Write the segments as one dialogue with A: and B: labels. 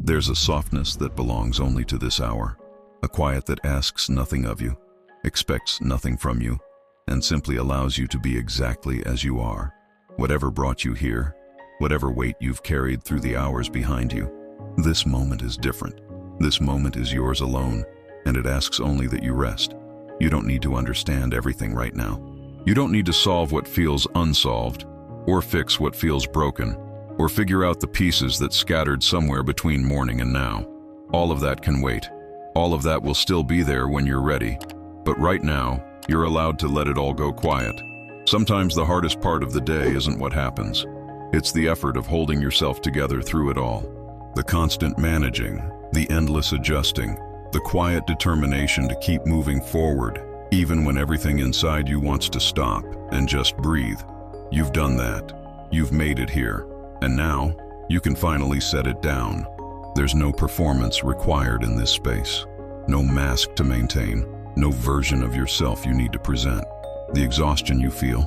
A: There's a softness that belongs only to this hour, a quiet that asks nothing of you, expects nothing from you, and simply allows you to be exactly as you are. Whatever brought you here, whatever weight you've carried through the hours behind you, this moment is different. This moment is yours alone, and it asks only that you rest. You don't need to understand everything right now. You don't need to solve what feels unsolved, or fix what feels broken, or figure out the pieces that scattered somewhere between morning and now. All of that can wait. All of that will still be there when you're ready. But right now, you're allowed to let it all go quiet. Sometimes the hardest part of the day isn't what happens. It's the effort of holding yourself together through it all. The constant managing, the endless adjusting, the quiet determination to keep moving forward, even when everything inside you wants to stop and just breathe. You've done that. You've made it here. And now, you can finally set it down. There's no performance required in this space. No mask to maintain. No version of yourself you need to present. The exhaustion you feel,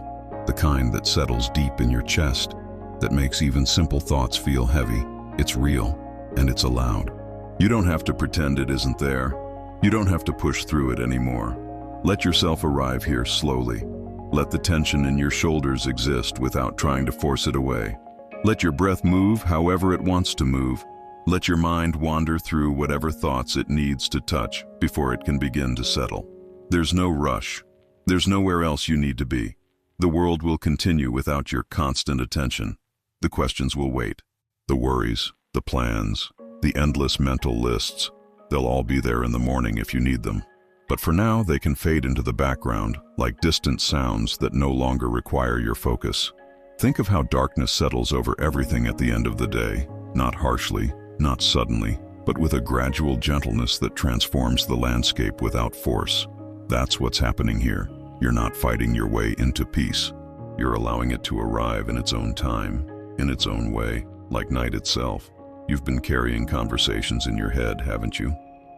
A: the kind that settles deep in your chest, that makes even simple thoughts feel heavy, it's real, and it's allowed. You don't have to pretend it isn't there. You don't have to push through it anymore. Let yourself arrive here slowly. Let the tension in your shoulders exist without trying to force it away. Let your breath move however it wants to move. Let your mind wander through whatever thoughts it needs to touch before it can begin to settle. There's no rush. There's nowhere else you need to be. The world will continue without your constant attention. The questions will wait. The worries, the plans, the endless mental lists, they'll all be there in the morning if you need them. But for now, they can fade into the background like distant sounds that no longer require your focus. Think of how darkness settles over everything at the end of the day, not harshly, not suddenly, but with a gradual gentleness that transforms the landscape without force. That's what's happening here. You're not fighting your way into peace. You're allowing it to arrive in its own time, in its own way, like night itself. You've been carrying conversations in your head, haven't you?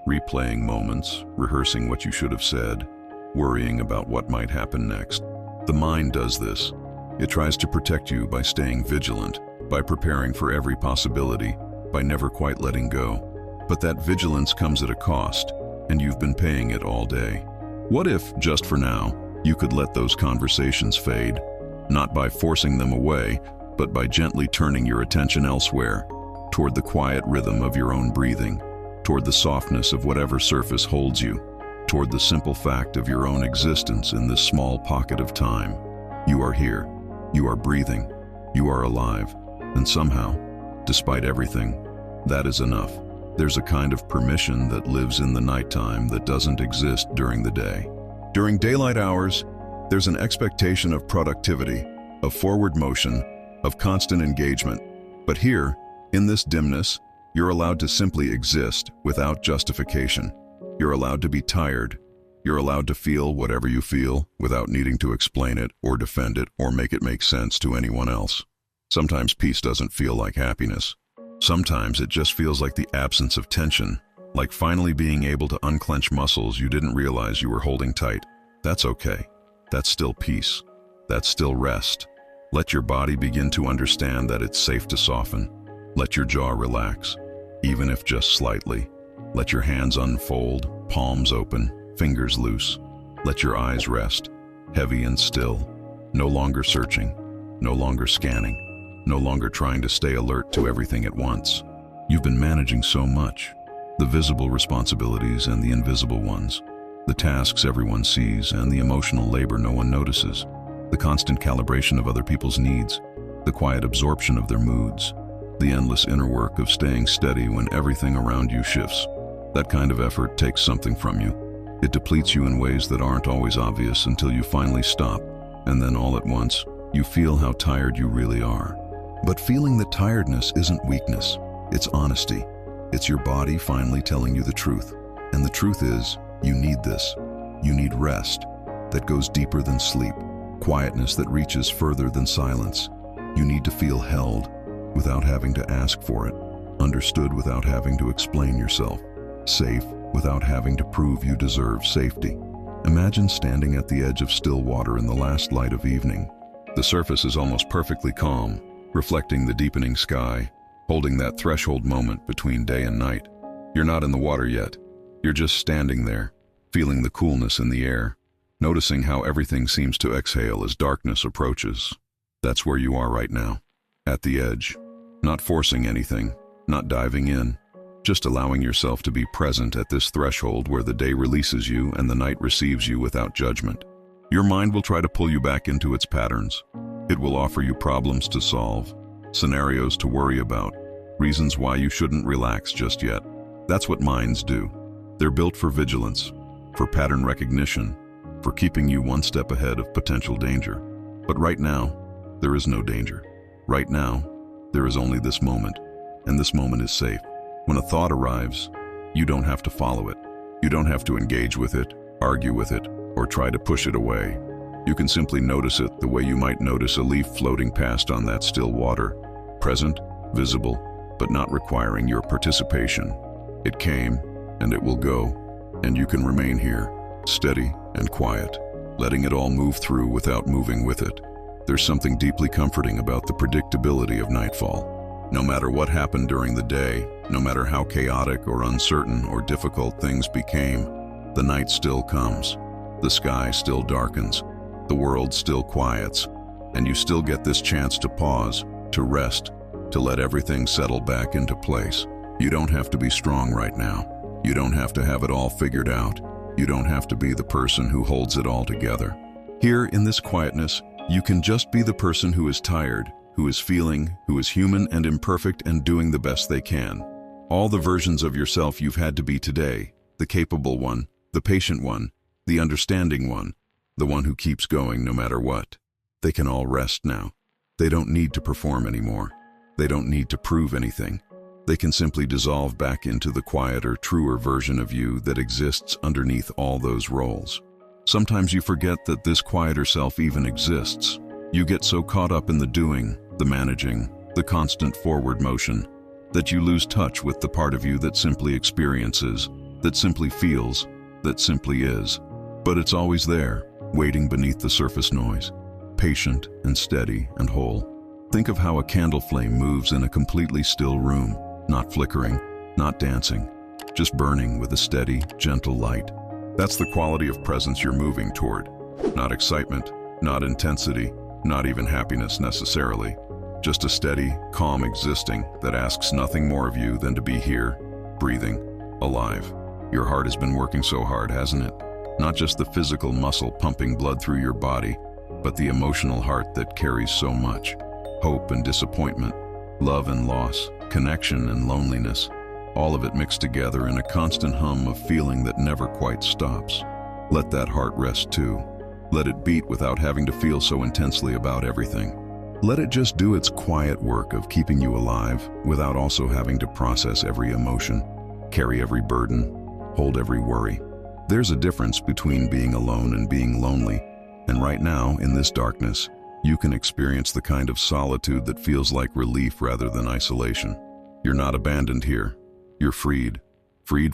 A: Replaying moments, rehearsing what you should have said, worrying about what might happen next. The mind does this. It tries to protect you by staying vigilant, by preparing for every possibility, by never quite letting go. But that vigilance comes at a cost, and you've been paying it all day. What if, just for now, you could let those conversations fade, not by forcing them away, but by gently turning your attention elsewhere, toward the quiet rhythm of your own breathing, toward the softness of whatever surface holds you, toward the simple fact of your own existence in this small pocket of time. You are here, you are breathing, you are alive, and somehow, despite everything, that is enough. There's a kind of permission that lives in the nighttime that doesn't exist during the day. During daylight hours, there's an expectation of productivity, of forward motion, of constant engagement. But here, in this dimness, you're allowed to simply exist without justification. You're allowed to be tired. You're allowed to feel whatever you feel without needing to explain it or defend it or make it make sense to anyone else. Sometimes peace doesn't feel like happiness. Sometimes it just feels like the absence of tension, like finally being able to unclench muscles you didn't realize you were holding tight. That's okay. That's still peace. That's still rest. Let your body begin to understand that it's safe to soften. Let your jaw relax, even if just slightly. Let your hands unfold, palms open, fingers loose. Let your eyes rest, heavy and still, no longer searching, no longer scanning, no longer trying to stay alert to everything at once. You've been managing so much, the visible responsibilities and the invisible ones, the tasks everyone sees and the emotional labor no one notices, the constant calibration of other people's needs, the quiet absorption of their moods, the endless inner work of staying steady when everything around you shifts. That kind of effort takes something from you. It depletes you in ways that aren't always obvious until you finally stop, and then all at once, you feel how tired you really are. But feeling the tiredness isn't weakness, it's honesty. It's your body finally telling you the truth. And the truth is, you need this. You need rest that goes deeper than sleep, quietness that reaches further than silence. You need to feel held without having to ask for it, understood without having to explain yourself, safe without having to prove you deserve safety. Imagine standing at the edge of still water in the last light of evening. The surface is almost perfectly calm, reflecting the deepening sky, holding that threshold moment between day and night. You're not in the water yet. You're just standing there, feeling the coolness in the air, noticing how everything seems to exhale as darkness approaches. That's where you are right now, at the edge, not forcing anything, not diving in, just allowing yourself to be present at this threshold where the day releases you and the night receives you without judgment. Your mind will try to pull you back into its patterns. It will offer you problems to solve, scenarios to worry about, reasons why you shouldn't relax just yet. That's what minds do. They're built for vigilance, for pattern recognition, for keeping you one step ahead of potential danger. But right now, there is no danger. Right now, there is only this moment, and this moment is safe. When a thought arrives, you don't have to follow it. You don't have to engage with it, argue with it, or try to push it away. You can simply notice it the way you might notice a leaf floating past on that still water, present, visible, but not requiring your participation. It came, and it will go, and you can remain here, steady and quiet, letting it all move through without moving with it. There's something deeply comforting about the predictability of nightfall. No matter what happened during the day, no matter how chaotic or uncertain or difficult things became, the night still comes. The sky still darkens. The world still quiets. And you still get this chance to pause, to rest, to let everything settle back into place. You don't have to be strong right now. You don't have to have it all figured out. You don't have to be the person who holds it all together. Here, in this quietness, you can just be the person who is tired, who is feeling, who is human and imperfect and doing the best they can. All the versions of yourself you've had to be today, the capable one, the patient one, the understanding one, the one who keeps going no matter what. They can all rest now. They don't need to perform anymore. They don't need to prove anything. They can simply dissolve back into the quieter, truer version of you that exists underneath all those roles. Sometimes you forget that this quieter self even exists. You get so caught up in the doing, the managing, the constant forward motion, that you lose touch with the part of you that simply experiences, that simply feels, that simply is. But it's always there, waiting beneath the surface noise, patient and steady and whole. Think of how a candle flame moves in a completely still room, not flickering, not dancing, just burning with a steady, gentle light. That's the quality of presence you're moving toward. Not excitement, not intensity, not even happiness necessarily. Just a steady, calm existing that asks nothing more of you than to be here, breathing, alive. Your heart has been working so hard, hasn't it? Not just the physical muscle pumping blood through your body, but the emotional heart that carries so much. Hope and disappointment, love and loss, connection and loneliness, all of it mixed together in a constant hum of feeling that never quite stops. Let that heart rest too. Let it beat without having to feel so intensely about everything. Let it just do its quiet work of keeping you alive without also having to process every emotion, carry every burden, hold every worry. There's a difference between being alone and being lonely, and right now, in this darkness, you can experience the kind of solitude that feels like relief rather than isolation. You're not abandoned here. You're freed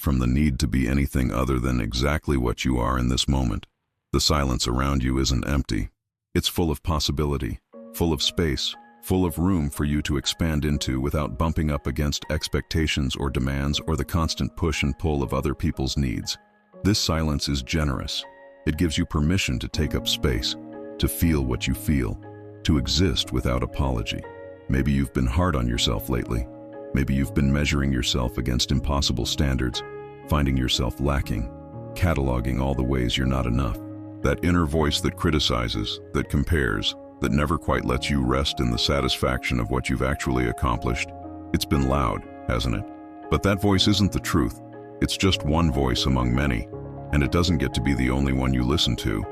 A: from the need to be anything other than exactly what you are in this moment. The silence around you isn't empty. It's full of possibility, full of space, full of room for you to expand into without bumping up against expectations or demands or the constant push and pull of other people's needs. This silence is generous. It gives you permission to take up space, to feel what you feel, to exist without apology. Maybe you've been hard on yourself lately. Maybe you've been measuring yourself against impossible standards, finding yourself lacking, cataloging all the ways you're not enough. That inner voice that criticizes, that compares, that never quite lets you rest in the satisfaction of what you've actually accomplished. It's been loud, hasn't it? But that voice isn't the truth. It's just one voice among many, and it doesn't get to be the only one you listen to.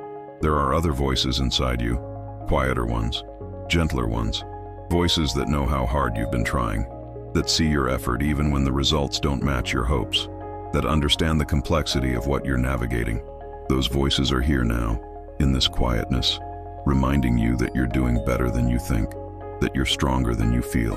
A: There are other voices inside you, quieter ones, gentler ones, voices that know how hard you've been trying, that see your effort even when the results don't match your hopes, that understand the complexity of what you're navigating. Those voices are here now, in this quietness, reminding you that you're doing better than you think, that you're stronger than you feel,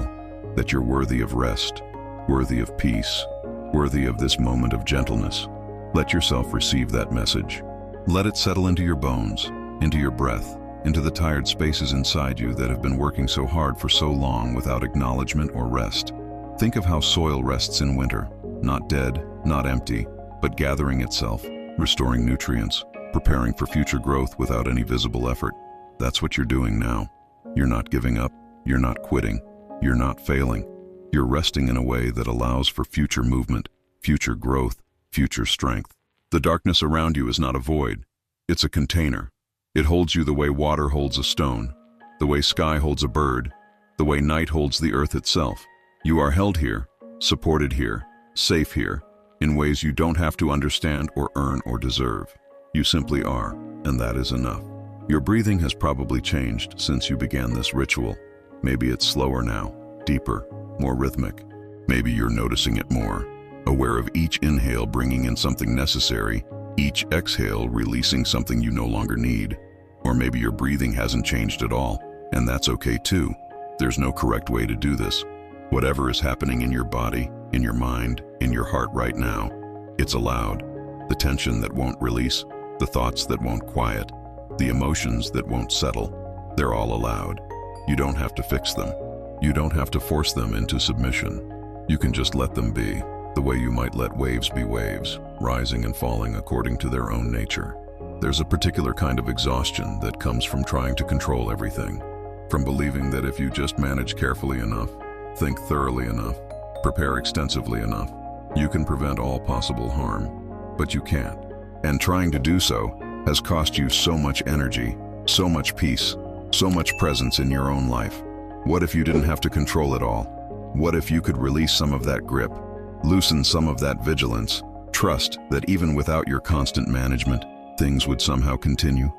A: that you're worthy of rest, worthy of peace, worthy of this moment of gentleness. Let yourself receive that message. Let it settle into your bones, into your breath, into the tired spaces inside you that have been working so hard for so long without acknowledgement or rest. Think of how soil rests in winter, not dead, not empty, but gathering itself, restoring nutrients, preparing for future growth without any visible effort. That's what you're doing now. You're not giving up, you're not quitting, you're not failing. You're resting in a way that allows for future movement, future growth, future strength. The darkness around you is not a void. It's a container. It holds you the way water holds a stone, the way sky holds a bird, the way night holds the earth itself. You are held here, supported here, safe here, in ways you don't have to understand or earn or deserve. You simply are, and that is enough. Your breathing has probably changed since you began this ritual. Maybe it's slower now, deeper, more rhythmic. Maybe you're noticing it more, aware of each inhale bringing in something necessary, each exhale releasing something you no longer need. Or maybe your breathing hasn't changed at all, and that's okay too. There's no correct way to do this. Whatever is happening in your body, in your mind, in your heart right now, it's allowed. The tension that won't release, the thoughts that won't quiet, the emotions that won't settle, they're all allowed. You don't have to fix them. You don't have to force them into submission. You can just let them be, the way you might let waves be waves, rising and falling according to their own nature. There's a particular kind of exhaustion that comes from trying to control everything, from believing that if you just manage carefully enough, think thoroughly enough, prepare extensively enough, you can prevent all possible harm. But you can't. And trying to do so has cost you so much energy, so much peace, so much presence in your own life. What if you didn't have to control it all? What if you could release some of that grip, loosen some of that vigilance, trust that even without your constant management, things would somehow continue?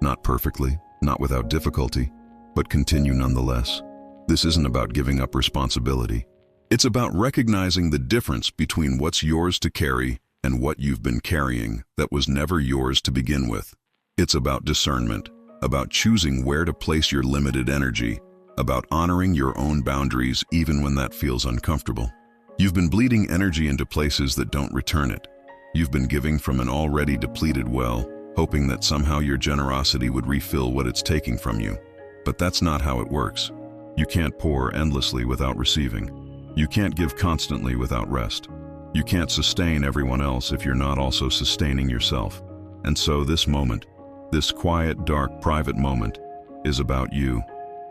A: Not perfectly, not without difficulty, but continue nonetheless. This isn't about giving up responsibility. It's about recognizing the difference between what's yours to carry and what you've been carrying that was never yours to begin with. It's about discernment, about choosing where to place your limited energy, about honoring your own boundaries even when that feels uncomfortable. You've been bleeding energy into places that don't return it. You've been giving from an already depleted well, hoping that somehow your generosity would refill what it's taking from you. But that's not how it works. You can't pour endlessly without receiving. You can't give constantly without rest. You can't sustain everyone else if you're not also sustaining yourself. And so this moment, this quiet, dark, private moment, is about you,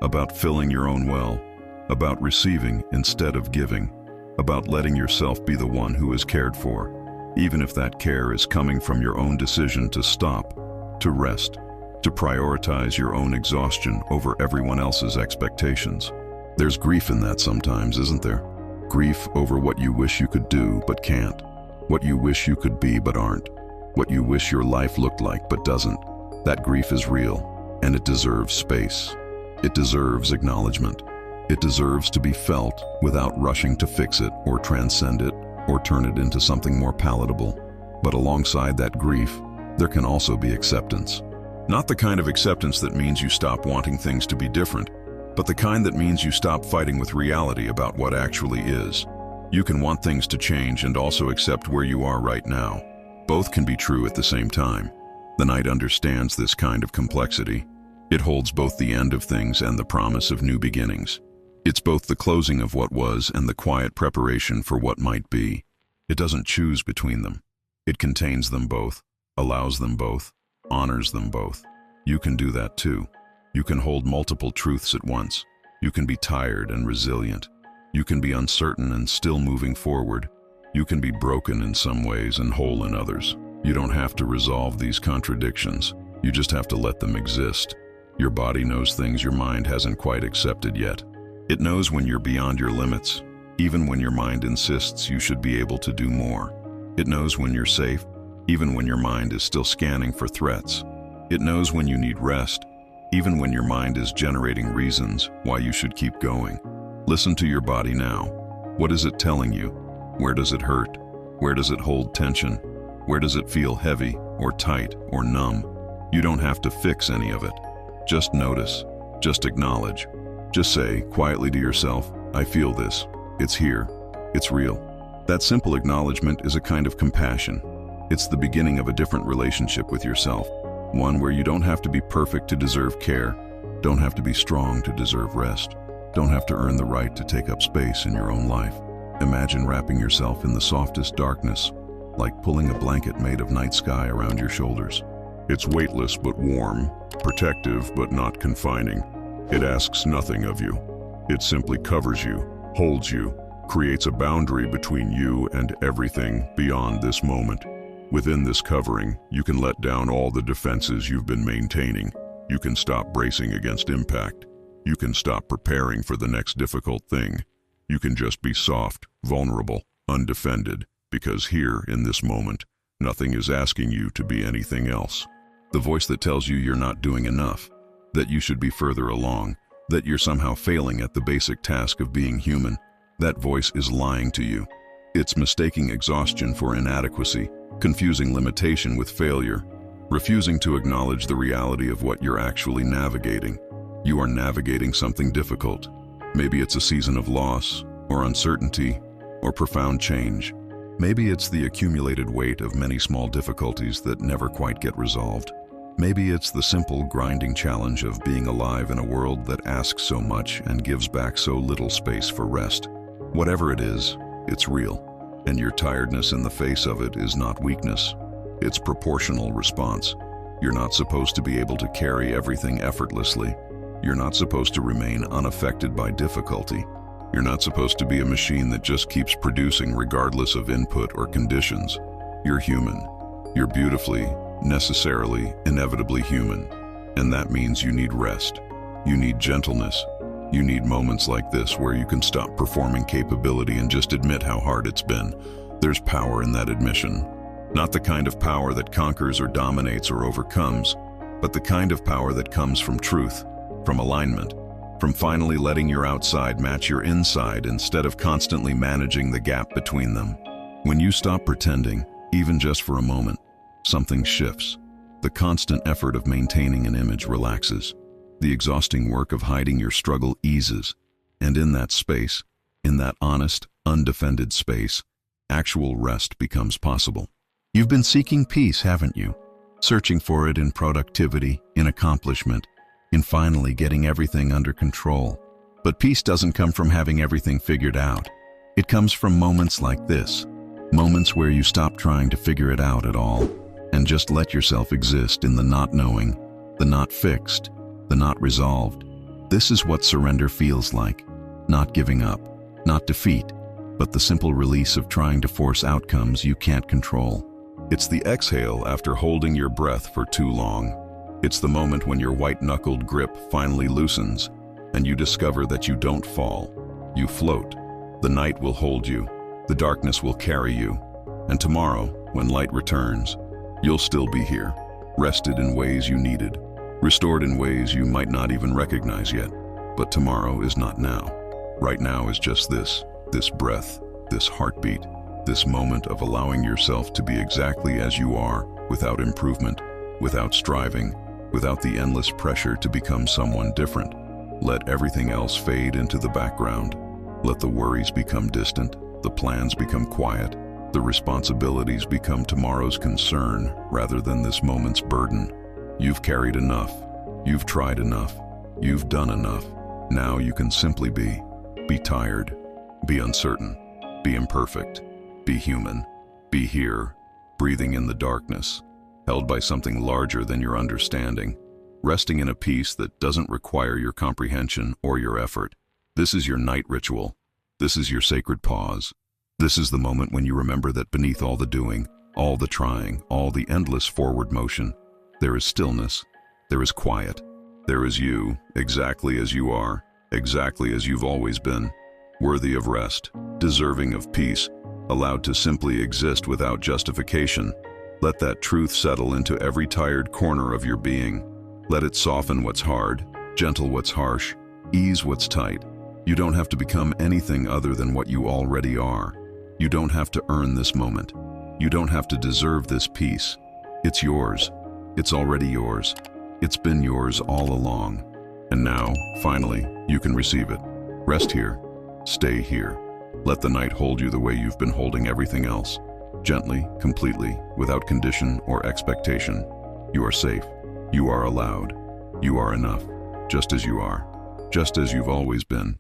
A: about filling your own well, about receiving instead of giving, about letting yourself be the one who is cared for, even if that care is coming from your own decision to stop, to rest, to prioritize your own exhaustion over everyone else's expectations. There's grief in that sometimes, isn't there? Grief over what you wish you could do but can't, what you wish you could be but aren't, what you wish your life looked like but doesn't. That grief is real, and it deserves space. It deserves acknowledgement. It deserves to be felt without rushing to fix it or transcend it or turn it into something more palatable. But alongside that grief, there can also be acceptance. Not the kind of acceptance that means you stop wanting things to be different, but the kind that means you stop fighting with reality about what actually is. You can want things to change and also accept where you are right now. Both can be true at the same time. The night understands this kind of complexity. It holds both the end of things and the promise of new beginnings. It's both the closing of what was and the quiet preparation for what might be. It doesn't choose between them. It contains them both, allows them both, honors them both. You can do that too. You can hold multiple truths at once. You can be tired and resilient. You can be uncertain and still moving forward. You can be broken in some ways and whole in others. You don't have to resolve these contradictions. You just have to let them exist. Your body knows things your mind hasn't quite accepted yet. It knows when you're beyond your limits, even when your mind insists you should be able to do more. It knows when you're safe, even when your mind is still scanning for threats. It knows when you need rest, even when your mind is generating reasons why you should keep going. Listen to your body now. What is it telling you? Where does it hurt? Where does it hold tension? Where does it feel heavy or tight or numb? You don't have to fix any of it. Just notice. Just acknowledge. Just say quietly to yourself, I feel this. It's here. It's real. That simple acknowledgement is a kind of compassion. It's the beginning of a different relationship with yourself. One where you don't have to be perfect to deserve care, don't have to be strong to deserve rest, don't have to earn the right to take up space in your own life. Imagine wrapping yourself in the softest darkness, like pulling a blanket made of night sky around your shoulders. It's weightless but warm, protective but not confining. It asks nothing of you. It simply covers you, holds you, creates a boundary between you and everything beyond this moment. Within this covering, you can let down all the defenses you've been maintaining. You can stop bracing against impact. You can stop preparing for the next difficult thing. You can just be soft, vulnerable, undefended, because here, in this moment, nothing is asking you to be anything else. The voice that tells you you're not doing enough, that you should be further along, that you're somehow failing at the basic task of being human, that voice is lying to you. It's mistaking exhaustion for inadequacy, confusing limitation with failure, refusing to acknowledge the reality of what you're actually navigating. You are navigating something difficult. Maybe it's a season of loss, or uncertainty, or profound change. Maybe it's the accumulated weight of many small difficulties that never quite get resolved. Maybe it's the simple, grinding challenge of being alive in a world that asks so much and gives back so little space for rest. Whatever it is, it's real. And your tiredness in the face of it is not weakness. It's proportional response. You're not supposed to be able to carry everything effortlessly. You're not supposed to remain unaffected by difficulty. You're not supposed to be a machine that just keeps producing regardless of input or conditions. You're human. You're beautifully, necessarily, inevitably human. And that means you need rest. You need gentleness. You need moments like this where you can stop performing capability and just admit how hard it's been. There's power in that admission. Not the kind of power that conquers or dominates or overcomes, but the kind of power that comes from truth, from alignment, from finally letting your outside match your inside instead of constantly managing the gap between them. When you stop pretending, even just for a moment, something shifts. The constant effort of maintaining an image relaxes. The exhausting work of hiding your struggle eases. And in that space, in that honest, undefended space, actual rest becomes possible. You've been seeking peace, haven't you? Searching for it in productivity, in accomplishment, in finally getting everything under control. But peace doesn't come from having everything figured out. It comes from moments like this. Moments where you stop trying to figure it out at all and just let yourself exist in the not knowing, the not fixed, the not resolved. This is what surrender feels like. Not giving up, not defeat, but the simple release of trying to force outcomes you can't control. It's the exhale after holding your breath for too long. It's the moment when your white-knuckled grip finally loosens and you discover that you don't fall. You float. The night will hold you. The darkness will carry you. And tomorrow, when light returns, you'll still be here, rested in ways you needed, restored in ways you might not even recognize yet. But tomorrow is not now. Right now is just this breath, this heartbeat, this moment of allowing yourself to be exactly as you are, without improvement, without striving, without the endless pressure to become someone different. Let everything else fade into the background. Let the worries become distant, the plans become quiet, the responsibilities become tomorrow's concern rather than this moment's burden. You've carried enough. You've tried enough. You've done enough. Now you can simply be. Be tired. Be uncertain. Be imperfect. Be human. Be here, breathing in the darkness, held by something larger than your understanding, resting in a peace that doesn't require your comprehension or your effort. This is your night ritual. This is your sacred pause. This is the moment when you remember that beneath all the doing, all the trying, all the endless forward motion, there is stillness, there is quiet, there is you, exactly as you are, exactly as you've always been, worthy of rest, deserving of peace, allowed to simply exist without justification. Let that truth settle into every tired corner of your being. Let it soften what's hard, gentle what's harsh, ease what's tight. You don't have to become anything other than what you already are. You don't have to earn this moment. You don't have to deserve this peace. It's yours. It's already yours. It's been yours all along. And now, finally, you can receive it. Rest here. Stay here. Let the night hold you the way you've been holding everything else. Gently, completely, without condition or expectation. You are safe. You are allowed. You are enough. Just as you are. Just as you've always been.